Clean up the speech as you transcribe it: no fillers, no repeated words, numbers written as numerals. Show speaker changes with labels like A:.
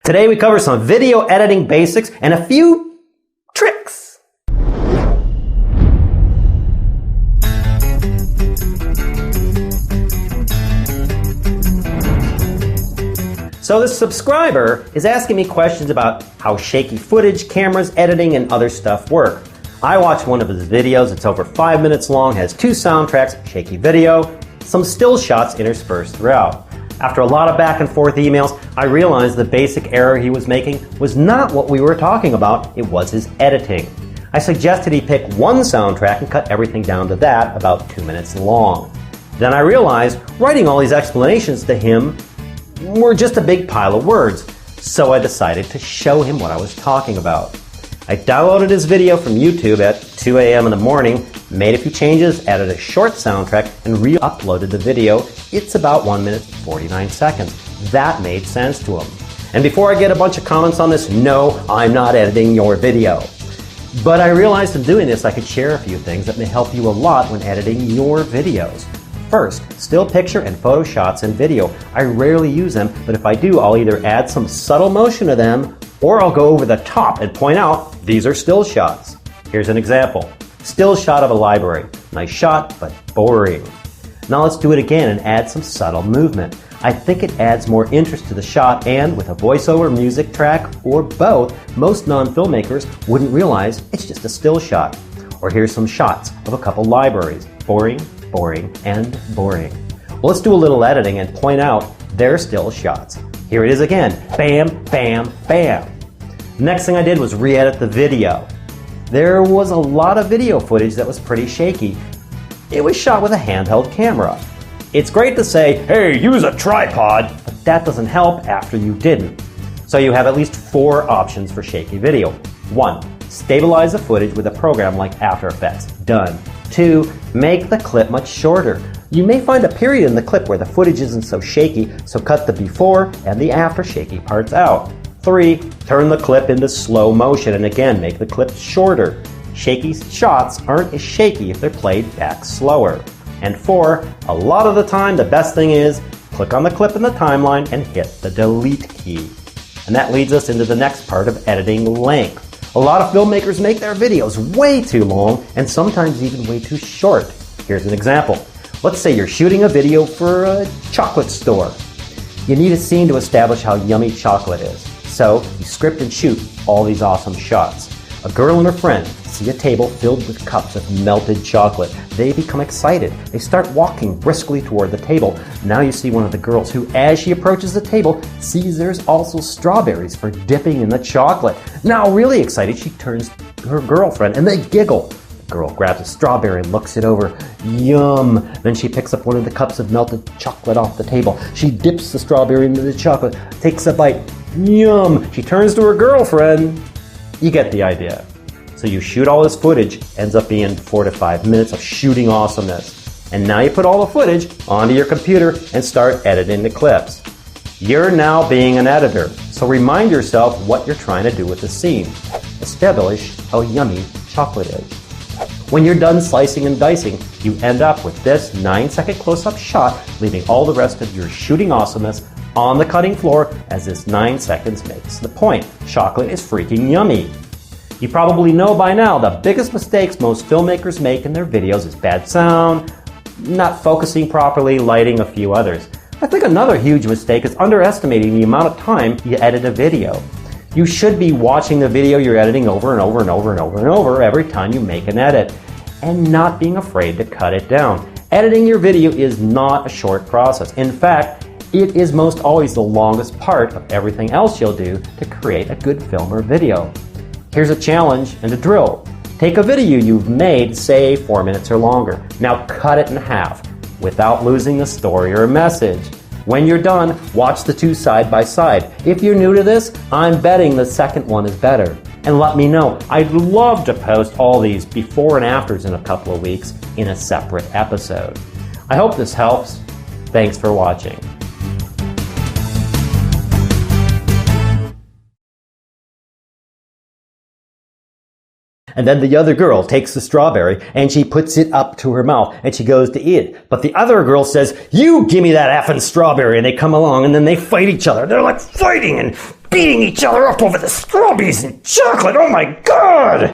A: Today we cover some video editing basics and a few tricks. So this subscriber is asking me questions about how shaky footage, cameras, editing, and other stuff work. I watched one of his videos. It's over 5 minutes long, has 2 soundtracks, shaky video, some still shots interspersed throughout. After a lot of back and forth emails, I realized the basic error he was making was not what we were talking about, it was his editing. I suggested he pick one soundtrack and cut everything down to that, about 2 minutes long. Then I realized writing all these explanations to him were just a big pile of words, so I decided to show him what I was talking about. I downloaded his video from YouTube at 2 a.m. in the morning, made a few changes, added a short soundtrack, and re-uploaded the video. It's about 1 minute 49 seconds. That made sense to him. And before I get a bunch of comments on this, no, I'm not editing your video. But I realized in doing this I could share a few things that may help you a lot when editing your videos. First, still picture and photo shots in video. I rarely use them, but if I do, I'll either add some subtle motion to them or I'll go over the top and point out these are still shots. Here's an example. Still shot of a library. Nice shot, but boring. Now let's do it again and add some subtle movement. I think it adds more interest to the shot, and with a voiceover, music track, or both, most non-filmmakers wouldn't realize it's just a still shot. Or here's some shots of a couple libraries. Boring, boring, and boring. Well, let's do a little editing and point out they're still shots. Here it is again. Bam, bam, bam. The next thing I did was re-edit the video. There was a lot of video footage that was pretty shaky. It was shot with a handheld camera. It's great to say, hey, use a tripod, but that doesn't help after you didn't. So you have at least 4 options for shaky video. 1. Stabilize the footage with a program like After Effects. Done. 2. Make the clip much shorter. You may find a period in the clip where the footage isn't so shaky, so cut the before and the after shaky parts out. 3. Turn the clip into slow motion and again make the clip shorter. Shaky shots aren't as shaky if they're played back slower. And 4. A lot of the time the best thing is click on the clip in the timeline and hit the delete key. And that leads us into the next part of editing: length. A lot of filmmakers make their videos way too long and sometimes even way too short. Here's an example. Let's say you're shooting a video for a chocolate store. You need a scene to establish how yummy chocolate is. So you script and shoot all these awesome shots. A girl and her friend see a table filled with cups of melted chocolate. They become excited. They start walking briskly toward the table. Now you see one of the girls who, as she approaches the table, sees there's also strawberries for dipping in the chocolate. Now really excited, she turns to her girlfriend and they giggle. The girl grabs a strawberry and looks it over. Yum! Then she picks up one of the cups of melted chocolate off the table. She dips the strawberry into the chocolate, takes a bite. Yum! She turns to her girlfriend. You get the idea. So you shoot all this footage, ends up being 4 to 5 minutes of shooting awesomeness. And now you put all the footage onto your computer and start editing the clips. You're now being an editor, so remind yourself what you're trying to do with the scene. Establish how yummy chocolate is. When you're done slicing and dicing, you end up with this 9-second close-up shot, leaving all the rest of your shooting awesomeness on the cutting floor as this 9 seconds makes the point. Chocolate is freaking yummy. You probably know by now the biggest mistakes most filmmakers make in their videos is bad sound, not focusing properly, lighting, a few others. I think another huge mistake is underestimating the amount of time you edit a video. You should be watching the video you're editing over and over and over and over and over every time you make an edit, and not being afraid to cut it down. Editing your video is not a short process. In fact, it is most always the longest part of everything else you'll do to create a good film or video. Here's a challenge and a drill. Take a video you've made, say 4 minutes or longer. Now cut it in half without losing the story or message. When you're done, watch the 2 side by side. If you're new to this, I'm betting the second one is better. And let me know. I'd love to post all these before and afters in a couple of weeks in a separate episode. I hope this helps. Thanks for watching. And then the other girl takes the strawberry and she puts it up to her mouth and she goes to eat it. But the other girl says, "You give me that effing strawberry." And they come along and then they fight each other. They're like fighting and beating each other up over the strawberries and chocolate. Oh my God!